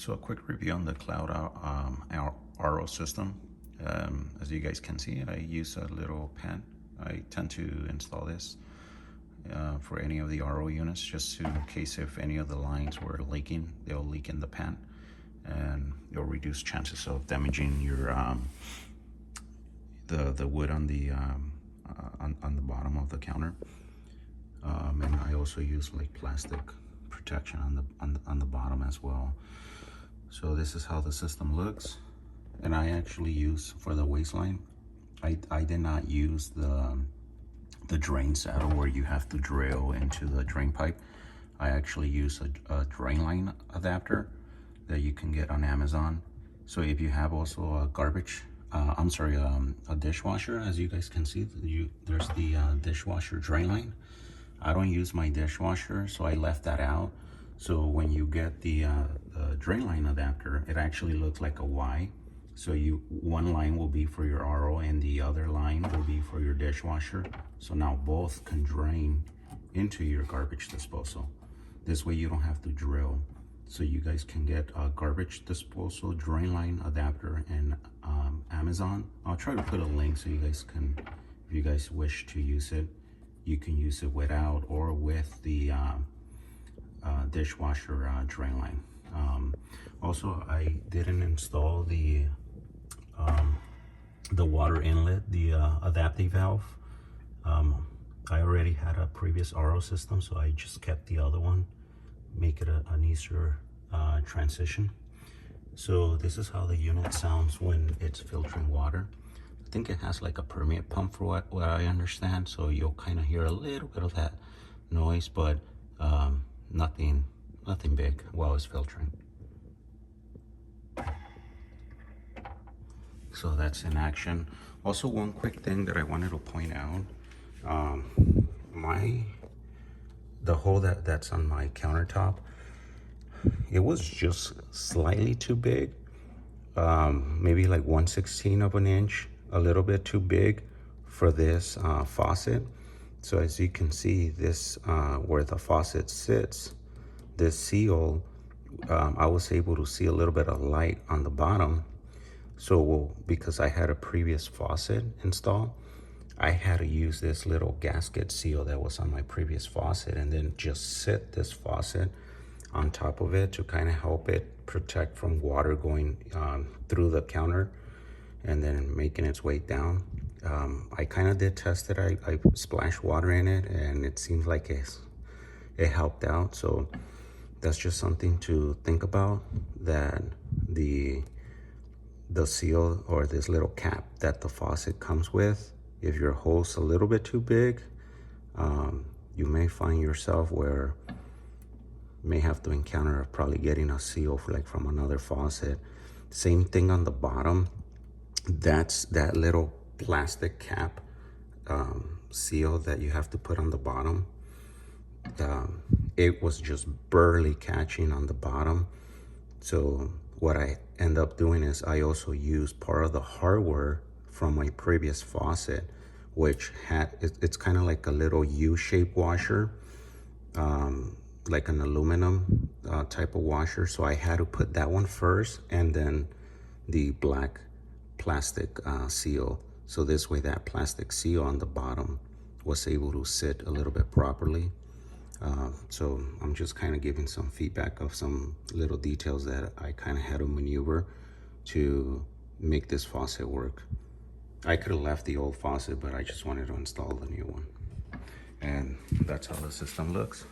So a quick review on the Cloud our RO system. As you guys can see, I use a little pan. I tend to install this for any of the RO units, just in case if any of the lines were leaking, they'll leak in the pan, and it'll reduce chances of damaging your the wood on the bottom of the counter. And I also use like plastic protection on the bottom as well. So this is how the system looks, and I actually use for the waistline. I did not use the drain saddle where you have to drill into the drain pipe. I actually use a drain line adapter that you can get on Amazon. So if you have also a garbage, a dishwasher, as you guys can see, there's the dishwasher drain line. I don't use my dishwasher, so I left that out. So when you get the drain line adapter, it actually looks like a Y. So one line will be for your RO and the other line will be for your dishwasher. So now both can drain into your garbage disposal. This way you don't have to drill. So you guys can get a garbage disposal drain line adapter in Amazon. I'll try to put a link so you guys can, if you guys wish to use it, you can use it without or with the dishwasher drain line. Also, I didn't install the water inlet, the adaptive valve. I already had a previous RO system, so I just kept the other one, make it an easier transition. So this is how the unit sounds when it's filtering water. I think it has like a permeate pump for what I understand, so you'll kind of hear a little bit of that noise, but nothing big while it's filtering. So that's in action. Also, one quick thing that I wanted to point out, the hole that's on my countertop, it was just slightly too big, maybe like 1/16 of an inch, a little bit too big for this faucet. So as you can see, this where the faucet sits, this seal, I was able to see a little bit of light on the bottom. So because I had a previous faucet installed, I had to use this little gasket seal that was on my previous faucet and then just sit this faucet on top of it to kind of help it protect from water going through the counter and then making its way down. I kind of did test it. I splashed water in it and it seems like it helped out. So that's just something to think about, that the seal or this little cap that the faucet comes with, if your hole's a little bit too big, you may find yourself where you may have to encounter probably getting a seal from another faucet. Same thing on the bottom. That's that little plastic cap seal that you have to put on the bottom. It was just barely catching on the bottom. So what I end up doing is I also use part of the hardware from my previous faucet, which it's kind of like a little U-shaped washer, like an aluminum type of washer. So I had to put that one first and then the black plastic seal. So this way that plastic seal on the bottom was able to sit a little bit properly. So I'm just kind of giving some feedback of some little details that I kind of had to maneuver to make this faucet work. I could have left the old faucet, but I just wanted to install the new one. And that's how the system looks.